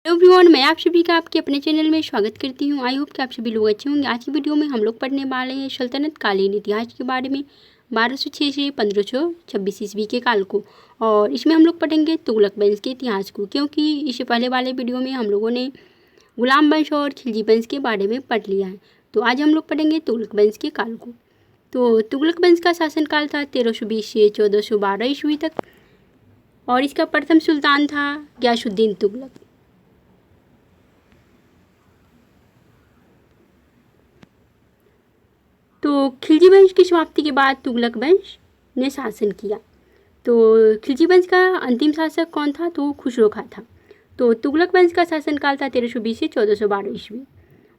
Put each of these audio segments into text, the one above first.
Hello everyone, मैं आप सभी का आपके अपने चैनल में स्वागत करती हूं। आई होप कि आप सभी लोग अच्छे होंगे। आज की वीडियो में हम लोग पढ़ने वाले हैं सल्तनत कालीन इतिहास के बारे में 1206 से 1526 ईस्वी के काल को। और इसमें हम लोग पढ़ेंगे तुगलक वंश के इतिहास को, क्योंकि इससे पहले वाले वीडियो में हम लोगों ने गुलाम वंश और खिलजी वंश के बारे में पढ़ लिया है। तो आज हम लोग पढ़ेंगे तुगलक वंश के काल को। तो तुगलक वंश का शासनकाल था 1320 से 1412 ईस्वी तक, और इसका प्रथम सुल्तान था गयासुद्दीन तुगलक। तो खिलजी वंश की समाप्ति के बाद तुगलक वंश ने शासन किया। तो खिलजी वंश का अंतिम शासक कौन था? तो खुसरो खां था। तो तुगलक वंश का शासनकाल था 1320 से 1412 ईस्वी,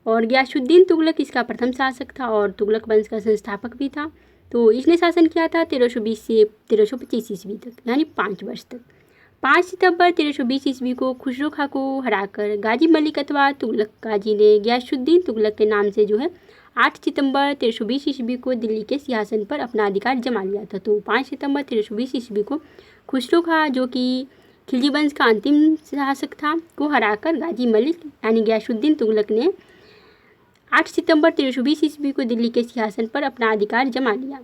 और गयासुद्दीन तुगलक इसका प्रथम शासक था और तुगलक वंश का संस्थापक भी था। तो इसने शासन किया था 1320 से 1325 ईस्वी तक, यानी 5 वर्ष तक। 5 सितंबर 1320 ईस्वी को खुसरो खां को हराकर गाजी मलिक अथवा तुगलक गाजी ने गयासुद्दीन तुगलक के नाम से 8 सितंबर 1320 ईस्वी को दिल्ली के सिंहासन पर अपना अधिकार जमा लिया था। तो 5 सितंबर 1320 ईस्वी को खुसरो खां, जो कि खिलजी वंश का अंतिम शासक था, को हराकर गाजी मलिक यानी गयासुद्दीन तुगलक ने 8 सितंबर 1320 ईस्वी को दिल्ली के सिंहासन पर अपना अधिकार जमा लिया।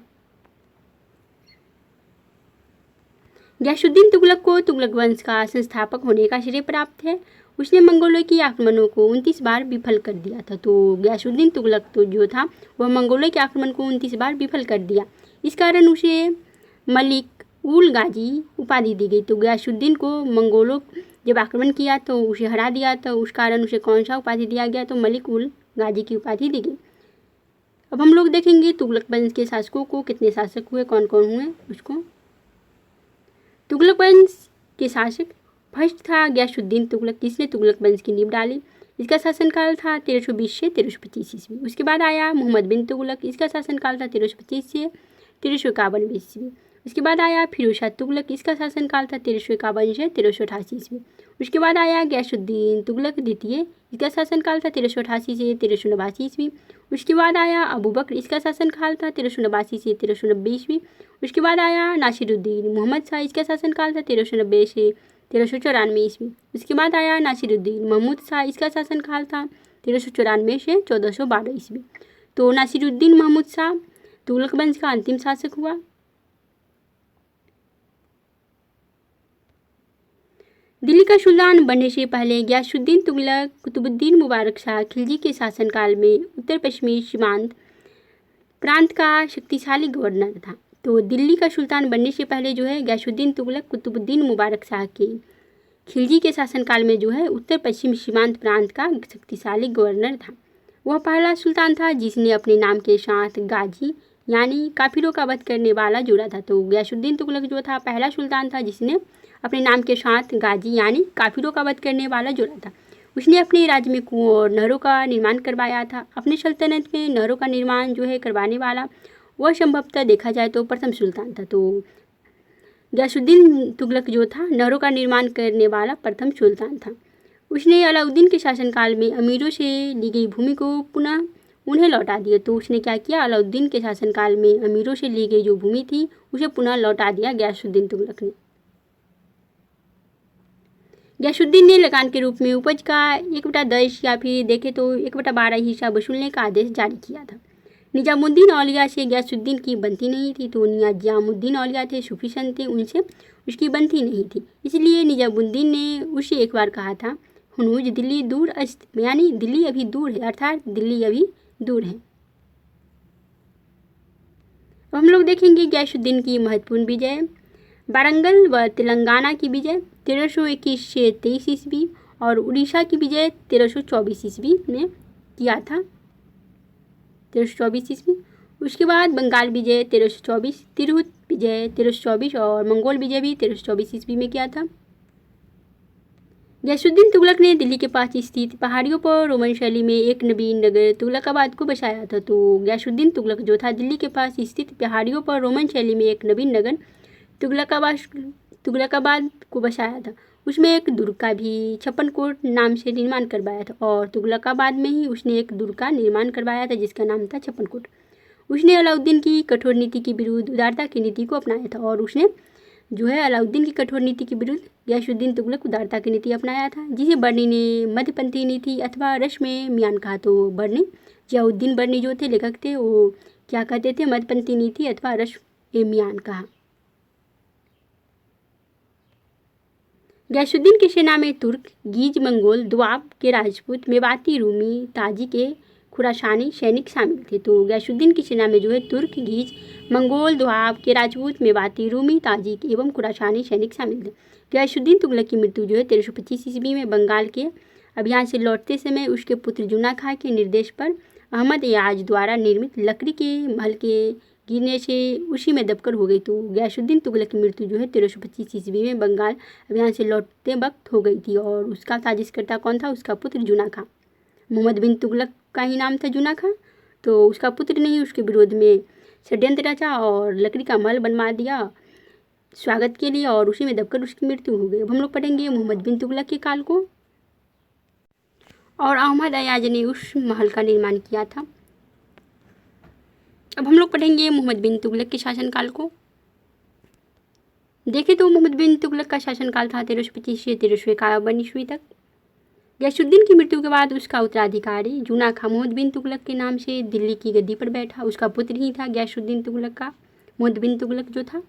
गयासुद्दीन तुगलक को तुगलक वंश का संस्थापक होने का श्रेय प्राप्त है। उसने मंगोलों की आक्रमणों को 29 बार विफल कर दिया था। तो गयासुद्दीन तुगलक तो जो था वह मंगोलों के आक्रमण को 29 बार विफल कर दिया। इस कारण उसे मलिक उल गाजी उपाधि दी गई। तो गयासुद्दीन को मंगोलों जब आक्रमण किया तो उसे हरा दिया, तो उस कारण उसे कौन सा उपाधि दिया गया? तो मलिक उल गाजी की उपाधि दी गई। अब हम लोग देखेंगे तुगलक वंश के शासकों को, कितने शासक हुए, कौन कौन हुए उसको। तुगलक वंश के शासक फर्स्ट था गयासुद्दीन तुगलक, जिसने तुगलक वंश की नींव डाली। इसका शासनकाल था 1320 से 1325 ईस्वी। उसके बाद आया मोहम्मद बिन तुगलक, इसका शासनकाल था 1325 से 1351 ईस्वी। उसके बाद आया फिरोज शाह तुगलक, इसका शासनकाल था 1351 से 1388 ईस्वी। उसके बाद आया गयासुद्दीन तुगलक द्वितीय, इसका शासनकाल था 1388 से 1389 ईस्वी। उसके बाद आया अबू बकर, इसका शासनकाल था 1389 से 1390 ईस्वी। उसके बाद आया नासिरुद्दीन मोहम्मद शाह, इसका शासनकाल था 1390 से 1394 ईस्वी। उसके बाद आया नासिरुद्दीन महमूद शाह, इसका शासनकाल था 1394 से 1412 ईस्वी। तो नासिरुद्दीन महमूद शाह तुगलक वंश का अंतिम शासक हुआ। दिल्ली का सुल्तान बनने से पहले गयासुद्दीन तुगलक कुतुबुद्दीन मुबारक शाह खिलजी के शासनकाल में उत्तर पश्चिमी सीमांत प्रांत का शक्तिशाली गवर्नर था। तो दिल्ली का सुल्तान बनने से पहले गयासुद्दीन तुगलक कुतुबुद्दीन मुबारक शाह के खिलजी के शासनकाल में उत्तर पश्चिम सीमांत प्रांत का शक्तिशाली गवर्नर था। वह पहला सुल्तान था जिसने अपने नाम के साथ गाजी यानी काफिरों का वध करने वाला जोड़ा था। तो गयासुद्दीन तुगलक जो था पहला सुल्तान था जिसने अपने नाम के साथ गाजी यानी काफिरों का वध करने वाला जोड़ा था। उसने अपने राज्य में कुओं और नहरों का निर्माण करवाया था। अपने सल्तनत में नहरों का निर्माण करवाने वाला वह संभवतः देखा जाए तो प्रथम सुल्तान था। तो गयासुद्दीन तुगलक जो था नहरों का निर्माण करने वाला प्रथम सुल्तान था। उसने अलाउद्दीन के शासनकाल में अमीरों से ली गई भूमि को पुनः उन्हें लौटा दिया। तो उसने क्या किया? अलाउद्दीन के शासनकाल में अमीरों से ली गई जो भूमि थी उसे पुनः लौटा दिया गयासुद्दीन तुगलक ने। गयासुद्दीन ने लगान के रूप में उपज का 1/10 या फिर देखे तो 1/12 हिस्सा वसूलने का आदेश जारी किया था। निजामुद्दीन औलिया से गयासुद्दीन की बनती नहीं थी। तो निजामुद्दीन औलिया थे, सूफी संत थे, उनसे उसकी बनती नहीं थी। इसलिए निजामुद्दीन ने उसे एक बार कहा था, हुनूज दिल्ली दूर अस्त, यानी दिल्ली अभी दूर है, अर्थात दिल्ली अभी दूर है। अब हम लोग देखेंगे गयासुद्दीन की महत्वपूर्ण विजय। वारंगल व तेलंगाना की विजय 1321 से 23 ईस्वी और उड़ीसा की विजय 1324 ईस्वी में किया था, 1324 ईस्वी। उसके बाद बंगाल विजय 1324, तिरहुत विजय 1324 और मंगोल विजय भी 1324 ईस्वी में किया था। गयासुद्दीन तुगलक ने दिल्ली के पास स्थित पहाड़ियों पर रोमन शैली में एक नवीन नगर तुगलकाबाद को बसाया था। तो गयासुद्दीन तुगलक जो था दिल्ली के पास स्थित पहाड़ियों पर रोमन शैली में एक नवीन नगर तुगलकाबाद को बसाया था। उसमें एक दुर्ग का भी छप्पनकोट नाम से निर्माण करवाया था, और तुगलकाबाद में ही उसने एक दुर्ग का निर्माण करवाया था जिसका नाम था छप्पनकोट। उसने अलाउद्दीन की कठोर नीति के विरुद्ध उदारता की नीति को अपनाया था, और उसने जो है अलाउद्दीन की कठोर नीति के विरुद्ध गयासुद्दीन तुगलक उदारता की नीति अपनाया था, जिसे बर्नी ने मध्यपंथी नीति अथवा रश्म मियान कहा। तो बर्नी जियाउद्दीन बर्नी जो थे लेखक थे, वो क्या कहते थे, मध्यपंथी नीति अथवा रश्म मियान कहा। गयासुद्दीन की सेना में तुर्क, गीज, मंगोल, दोआब के राजपूत, मेवाती, रूमी, ताजी के खुरासानी सैनिक शामिल थे। तो गयासुद्दीन की सेना में जो है तुर्क, गीज, मंगोल, दोआब के राजपूत, मेवाती, रूमी, ताजिक एवं खुरासानी सैनिक शामिल थे। गयासुद्दीन तुगलक की मृत्यु जो है 1325 ईस्वी में बंगाल के अभियान से लौटते समय उसके पुत्र जुना खां के निर्देश पर अहमद याज द्वारा निर्मित लकड़ी के महल के गिरने से उसी में दबकर हो गई। तो गयासुद्दीन तुगलक की मृत्यु जो है 1325 ईस्वी में बंगाल अभियान से लौटते वक्त हो गई थी। और उसका साजिशकर्ता कौन था? उसका पुत्र जुना खां। मोहम्मद बिन तुगलक का ही नाम था जुना खां। तो उसका पुत्र ने ही उसके विरोध में षड्यंत्र रचा और लकड़ी का महल बनवा दिया स्वागत के लिए, और उसी में दबकर उसकी मृत्यु हो गई। अब हम लोग पढ़ेंगे मोहम्मद बिन तुगलक के काल को। और अहमद अयाज ने उस महल का निर्माण किया था। अब हम लोग पढ़ेंगे मोहम्मद बिन तुगलक के शासनकाल को। देखें तो मोहम्मद बिन तुगलक का शासनकाल था 1325 से 1351 ईस्वी तक। गयासुद्दीन की मृत्यु के बाद उसका उत्तराधिकारी जुना खां मोहम्मद बिन तुगलक के नाम से दिल्ली की गद्दी पर बैठा। उसका पुत्र ही था गयासुद्दीन तुगलक का मोहम्मद बिन तुगलक जो था।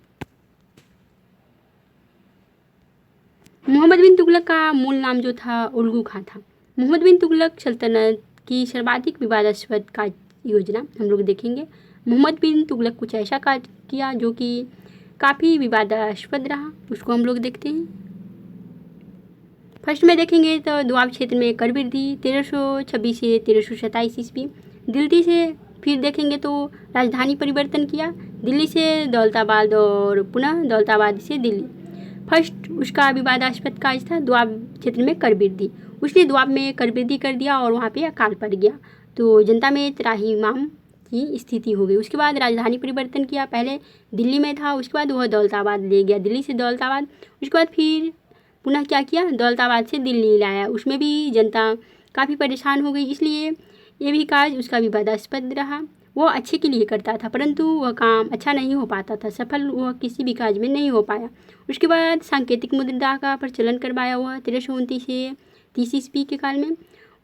मोहम्मद बिन तुगलक का मूल नाम जो था उल्गू खां था। मोहम्मद बिन तुगलक सल्तनत की सर्वाधिक विवादास्पद कार्य योजना हम लोग देखेंगे। मोहम्मद बिन तुगलक कुछ ऐसा कार्य किया जो कि काफ़ी विवादास्पद रहा, उसको हम लोग देखते हैं। फर्स्ट में देखेंगे तो दोआब क्षेत्र में कर वृद्धि 1326 से 1327 ईस्वी। दिल्ली से फिर देखेंगे तो राजधानी परिवर्तन किया, दिल्ली से दौलताबाद और पुनः दौलताबाद से दिल्ली। फर्स्ट उसका विवादास्पद कार्य था दोआब क्षेत्र में कर वृद्धि। उसने दोआब में कर वृद्धि कर दिया और वहाँ पे अकाल पड़ गया, तो जनता में त्राहिमाम की स्थिति हो गई। उसके बाद राजधानी परिवर्तन किया, पहले दिल्ली में था, उसके बाद वह दौलताबाद ले गया, दिल्ली से दौलताबाद। उसके बाद फिर पुनः क्या किया, दौलताबाद से दिल्ली लाया, उसमें भी जनता काफ़ी परेशान हो गई, इसलिए ये भी कार्य उसका विवादास्पद रहा। वो अच्छे के लिए करता था परंतु वह काम अच्छा नहीं हो पाता था, सफल वह किसी भी कार्य में नहीं हो पाया। उसके बाद सांकेतिक मुद्रा का प्रचलन करवाया हुआ 1329 से 30 ईस्वी के काल में,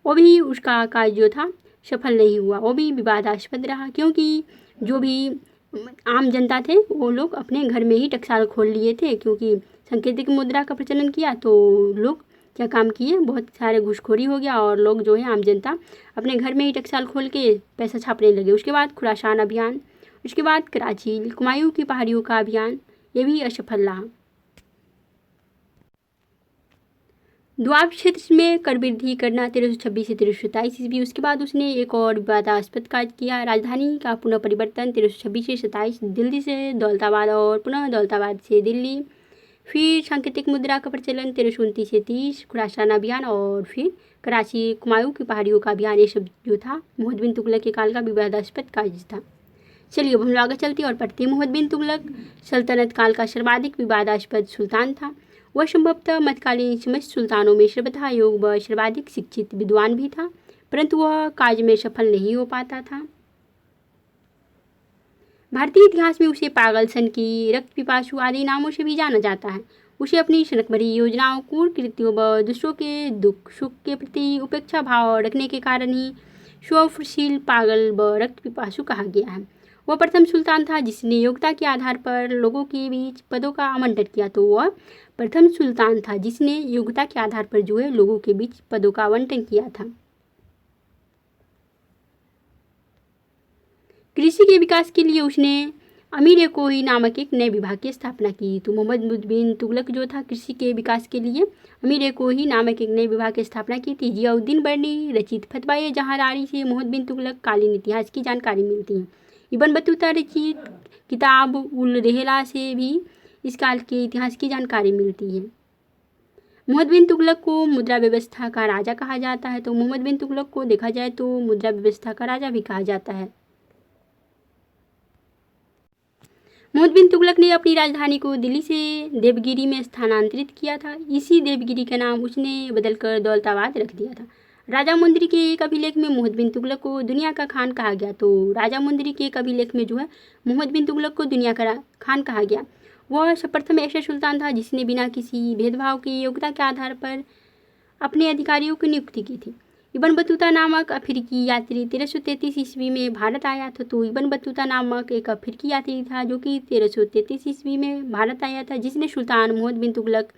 वो भी उसका कार्य जो था सफल नहीं हुआ, वो भी विवादास्पद रहा, क्योंकि जो भी आम जनता थे वो लोग अपने घर में ही टकसाल खोल लिए थे। क्योंकि सांकेतिक मुद्रा का प्रचलन किया तो लोग क्या काम किए, बहुत सारे घूसखोरी हो गया और लोग जो है आम जनता अपने घर में ही टकसाल खोल के पैसा छापने लगे। उसके बाद खुरासान अभियान, उसके बाद कराची कुमायूं की पहाड़ियों का अभियान, ये भी असफल रहा। दोआब क्षेत्र में कर वृद्धि करना 1326 से 1327 ईस्वी। उसके बाद उसने एक और विवादास्पद कार्य किया, राजधानी का पुनः परिवर्तन 1326 से 27, दिल्ली से दौलताबाद और पुनः दौलताबाद से दिल्ली। फिर सांकेतिक मुद्रा का प्रचलन 1329 से 30, खुरासान अभियान और फिर कराची कुमायूं की पहाड़ियों का अभियान, ये सब जो था मोहम्मद बिन तुगलक के काल का विवादास्पद कार्य था। चलिए अब हम लोग आगे चलते हैं और पढ़ते हैं। मोहम्मद बिन तुगलक सल्तनत काल का सर्वाधिक विवादास्पद सुल्तान था। वह संभवतः मध्यकालीन समस्त सुल्तानों में सर्वथा योग्य व सर्वाधिक शिक्षित विद्वान भी था, परंतु वह कार्य में सफल नहीं हो पाता था। भारतीय इतिहास में उसे पागल, सनकी, रक्त पिपासु आदि नामों से भी जाना जाता है। उसे अपनी सनक भरी योजनाओं, क्रूर कृत्यों व दूसरों के दुख सुख के प्रति उपेक्षा भाव रखने के कारण ही स्वप्रशील, पागल व रक्त पिपासु कहा गया है। वह प्रथम सुल्तान था जिसने योग्यता के आधार पर लोगों के बीच पदों का आवंटन किया। तो वह प्रथम सुल्तान था जिसने योग्यता के आधार पर जो है लोगों के बीच पदों का आवंटन किया था। कृषि के विकास के लिए उसने अमीर कोही नामक एक नए विभाग की स्थापना की। तो मोहम्मद बिन तुगलक जो था कृषि के विकास के लिए अमीर कोही नामक एक नए विभाग की स्थापना की थी। जियाउद्दीन बर्नी रचित फतवाए जहांरारी से मोहम्मद बिन तुगलक कालीन इतिहास की जानकारी मिलती है। इब्न बतूता रचित किताब उल रेहला से भी इस काल के इतिहास की जानकारी मिलती है। मोहम्मद बिन तुगलक को मुद्रा व्यवस्था का राजा कहा जाता है। तो मोहम्मद बिन तुगलक को देखा जाए तो मुद्रा व्यवस्था का राजा भी कहा जाता है। मोहम्मद बिन तुगलक ने अपनी राजधानी को दिल्ली से देवगिरी में स्थानांतरित किया था। इसी देवगिरी का नाम उसने बदलकर दौलताबाद रख दिया था। राजा मुंदरी के एक अभिलेख में मोहम्मद बिन तुगलक को दुनिया का खान कहा गया। तो राजा मुंदरी के एक अभिलेख में जो है मोहम्मद बिन तुगलक को दुनिया का खान कहा गया। वह प्रथम ऐसा सुल्तान था जिसने बिना किसी भेदभाव की योग्यता के आधार पर अपने अधिकारियों की नियुक्ति की थी। इब्न बतूता नामक अफ्रीकी यात्री 1333 ईस्वी में भारत आया था। तो इब्न बतूता नामक एक अफ्रीकी यात्री था जो कि 1333 ईस्वी में भारत आया था, जिसने सुल्तान मोहम्मद बिन तुगलक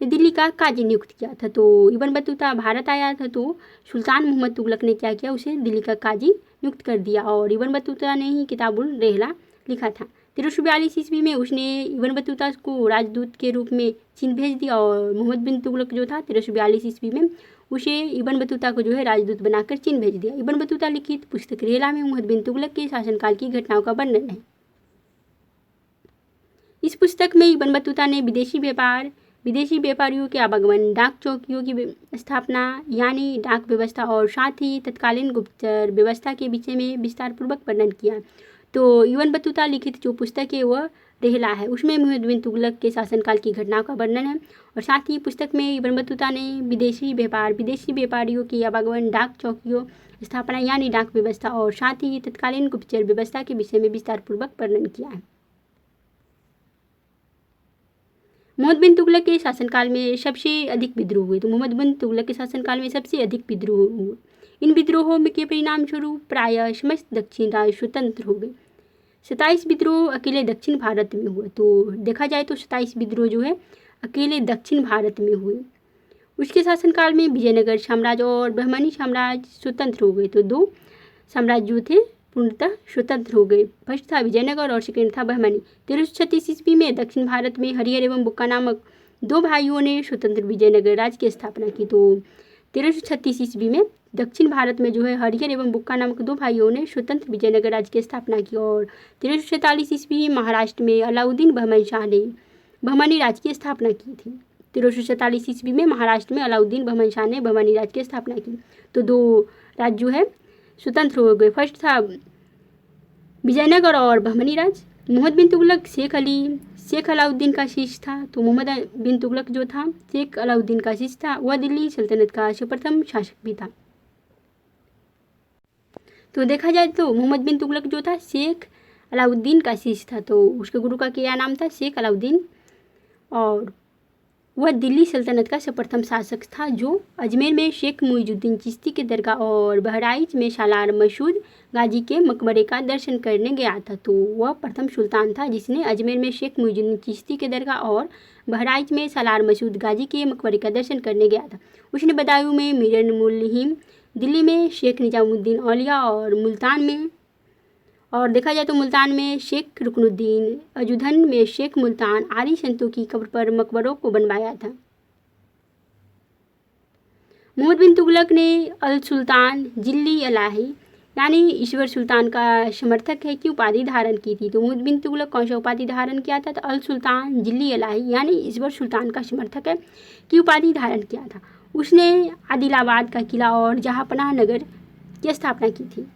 ने दिल्ली का काजी नियुक्त किया था। तो इब्न बतूता भारत आया था तो सुल्तान मोहम्मद तुगलक ने क्या किया, उसे दिल्ली का काजी नियुक्त कर दिया और इब्न बतूता ने ही किताबुल रहला लिखा था। 1342 ईस्वी में उसने इब्न बतूता को राजदूत के रूप में चीन भेज दिया और मोहम्मद बिन तुगलक जो था 1342 ईस्वी में उसे इब्न बतूता को जो है राजदूत बनाकर चीन भेज दिया। इब्न बतूता लिखित पुस्तक रहला में मोहम्मद बिन तुगलक के शासनकाल की घटनाओं का वर्णन है। इस पुस्तक में इब्न बतूता ने विदेशी व्यापारियों के आवागमन, डाक चौकियों की स्थापना यानी डाक व्यवस्था और साथ ही तत्कालीन गुप्तचर व्यवस्था के विषय में विस्तार पूर्वक वर्णन किया। तो इब्न बतूता लिखित जो पुस्तक है वह रहला है, उसमें मोहम्मद बिन तुगलक के शासनकाल की घटनाओं का वर्णन है और साथ ही पुस्तक में इब्न बतूता ने विदेशी व्यापारियों के आवागमन, डाक चौकियों स्थापना यानी डाक व्यवस्था और साथ ही तत्कालीन गुप्तचर व्यवस्था के विषय में विस्तार पूर्वक वर्णन किया है। मोहम्मद बिन तुगलक के शासनकाल में सबसे अधिक विद्रोह हुए। तो मोहम्मद बिन तुगलक के शासनकाल में सबसे अधिक विद्रोह हुए। इन विद्रोहों के परिणाम स्वरूप प्रायः समस्त दक्षिण राज्य स्वतंत्र हो गए। 27 विद्रोह अकेले दक्षिण भारत में हुए। तो देखा जाए तो 27 विद्रोह जो है अकेले दक्षिण भारत में हुए। उसके शासनकाल में विजयनगर साम्राज्य और बहमनी साम्राज्य स्वतंत्र हो गए। तो दो साम्राज्य जो थे पूर्णतः स्वतंत्र हो गए। फर्स्ट था विजयनगर और सेकेंड था बहमनी। 1336 ईस्वी में दक्षिण भारत में हरिहर एवं बुक्का नामक दो भाइयों ने स्वतंत्र विजयनगर राज्य की स्थापना की। तो 1336 ईस्वी में दक्षिण भारत में जो है हरिहर एवं बुक्का नामक दो भाइयों ने स्वतंत्र विजयनगर राज्य की स्थापना की और 1347 ईस्वी महाराष्ट्र में अलाउद्दीन बहमन शाह ने बहमनी राज्य की स्थापना की थी। 1347 ईस्वी में महाराष्ट्र में अलाउद्दीन बहमन शाह ने बहमनी राज्य की स्थापना की। तो दो राज्य जो है स्वतंत्र हो गए। फर्स्ट था विजयनगर और बहमनी राज्य। मोहम्मद बिन तुगलक शेख अलाउद्दीन का शिष्य था। तो मोहम्मद बिन तुगलक जो था शेख अलाउद्दीन का शिष्य था। वह दिल्ली सल्तनत का सर्वप्रथम शासक भी था। तो देखा जाए तो मोहम्मद बिन तुगलक जो था शेख अलाउद्दीन का शिष्य था। तो उसके गुरु का क्या नाम था, शेख अलाउद्दीन, और वह दिल्ली सल्तनत का सर्वप्रथम शासक था जो अजमेर में शेख मुइजुद्दीन चिश्ती के दरगाह और बहराइच में सालार मसूद गाजी के मकबरे का दर्शन करने गया था। तो वह प्रथम सुल्तान था जिसने अजमेर में शेख मुइजुद्दीन चिश्ती के दरगाह और बहराइच में सालार मसूद गाजी के मकबरे का दर्शन करने गया था। उसने बदायूं में मीरन मुल्हिम, दिल्ली में शेख निजामुद्दीन औलिया और देखा जाए तो मुल्तान में शेख रुकनुद्दीन, अजुधन में शेख मुल्तान आदि संतों की कब्र पर मकबरों को बनवाया था। मोहम्मद बिन तुगलक ने अल सुल्तान जिल्ली अलाही यानी ईश्वर सुल्तान का समर्थक है की उपाधि धारण की थी। तो मोहम्मद बिन तुगलक कौन सा उपाधि धारण किया था, तो अल सुल्तान जिल्ली अलाही यानी ईश्वर सुल्तान का समर्थक है की उपाधि धारण किया था। उसने आदिलाबाद का किला और जहांपनाह नगर की स्थापना की थी,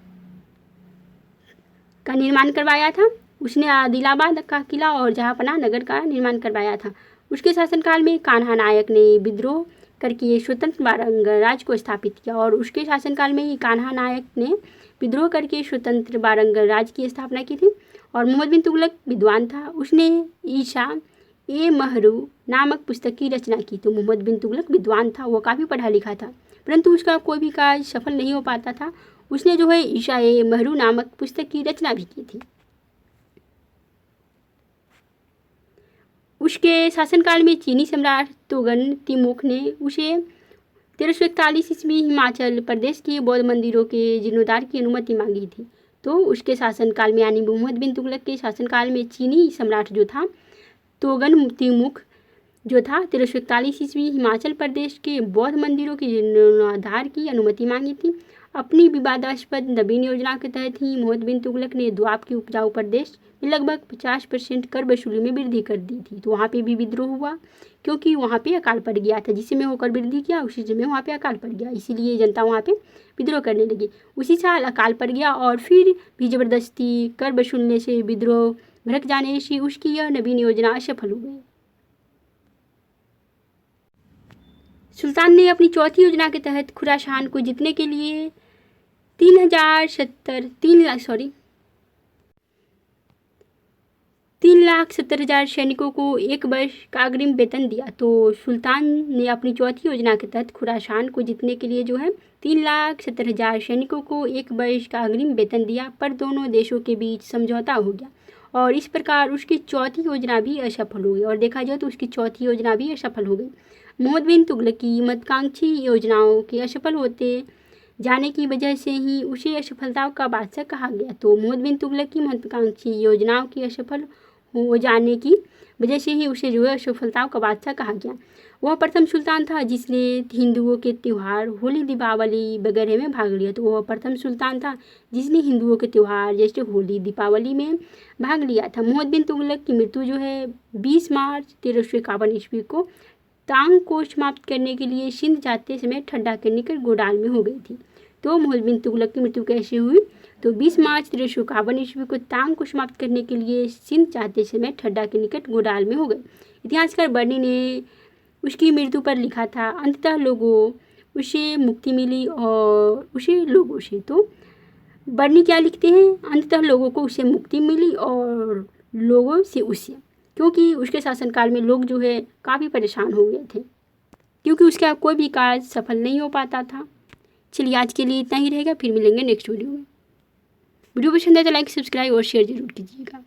का निर्माण करवाया था। उसने आदिलाबाद का किला और जहांपनाह नगर का निर्माण करवाया था। उसके शासनकाल में कान्हा नायक ने विद्रोह करके स्वतंत्र बारंगल राज्य को स्थापित किया और उसके शासनकाल में ही कान्हा नायक ने विद्रोह करके स्वतंत्र बारंगल राज्य की स्थापना की थी। और मोहम्मद बिन तुगलक विद्वान था। उसने ईशा ए महरू नामक पुस्तक की रचना की। तो मोहम्मद बिन तुगलक विद्वान था, वो काफ़ी पढ़ा लिखा था, परंतु उसका कोई भी कार्य सफल नहीं हो पाता था। उसने जो है ईशा ए महरू नामक पुस्तक की रचना भी की थी। उसके शासनकाल में चीनी सम्राट तोगन तिमुख ने उसे 1341 ईस्वी हिमाचल प्रदेश के बौद्ध मंदिरों के जीर्णोद्धार की अनुमति मांगी थी। तो उसके शासनकाल में यानी मोहम्मद बिन तुगलक के शासनकाल में चीनी सम्राट जो था तोगन तिमुख जो था 1341 ईस्वी हिमाचल प्रदेश के बौद्ध मंदिरों के जीर्णोद्धार की अनुमति मांगी थी। अपनी विवादास्पद नवीन योजना के तहत ही मोहम्मद बिन तुगलक ने द्वाब के उपजाऊ प्रदेश में लगभग 50% कर वसूली में वृद्धि कर दी थी। तो वहाँ पे भी विद्रोह हुआ क्योंकि वहाँ पे अकाल पड़ गया था। जिस समय वो कर वृद्धि किया उसी समय वहाँ पे अकाल पड़ गया, इसीलिए जनता वहाँ पे विद्रोह करने लगी। उसी साल अकाल पड़ गया और फिर भी जबरदस्ती कर वसूलने से विद्रोह भड़क जाने से उसकी यह नवीन योजना असफल हो गई। सुल्तान ने अपनी चौथी योजना के तहत खुरासान को जीतने के लिए 3 3,70,000 सैनिकों को एक वर्ष का अग्रिम वेतन दिया। तो सुल्तान ने अपनी चौथी योजना के तहत खुरासान को जीतने के लिए जो है 3,70,000 सैनिकों को एक वर्ष का अग्रिम वेतन दिया, पर दोनों देशों के बीच समझौता हो गया और इस प्रकार उसकी चौथी योजना भी असफल हो गई। और देखा जाए तो उसकी चौथी योजना भी असफल हो गई। मोहम्मद बिन तुगलक की महत्वाकांक्षी योजनाओं के असफल होते जाने की वजह से ही उसे असफलताओं का बादशाह कहा गया। तो मोहम्मद बिन तुगलक की महत्वाकांक्षी योजनाओं की असफल हो जाने की वजह से ही उसे जो है असफलताओं का बादशाह कहा गया। वह प्रथम सुल्तान था जिसने हिंदुओं के त्यौहार होली, दीपावली वगैरह में भाग लिया। तो वह प्रथम सुल्तान था जिसने हिंदुओं के त्यौहार जैसे होली, दीपावली में भाग लिया था। मोहम्मद बिन तुगलक की मृत्यु जो है 20 मार्च 1351 ईस्वी को तांग को समाप्त करने के लिए सिंध जाते समय ठड्डा के निकट गोडाल में हो गई थी। तो मोहम्मद बिन तुगलक की मृत्यु कैसे हुई? तो 20 मार्च 1351 ईस्वी को तांग को समाप्त करने के लिए सिंध जाते समय ठड्डा के निकट गोडाल में हो गए। इतिहासकार बर्नी ने उसकी मृत्यु पर लिखा था, अंततः लोगों उसे मुक्ति मिली और उसे लोगों से। तो बर्नी क्या लिखते हैं? अंततः लोगों को उसे मुक्ति मिली और लोगों से उसे, क्योंकि उसके शासनकाल में लोग जो है काफ़ी परेशान हो गए थे क्योंकि उसका कोई भी कार्य सफल नहीं हो पाता था। चलिए आज के लिए इतना ही रहेगा, फिर मिलेंगे नेक्स्ट वीडियो में। वीडियो पसंद है तो लाइक, सब्सक्राइब और शेयर जरूर कीजिएगा।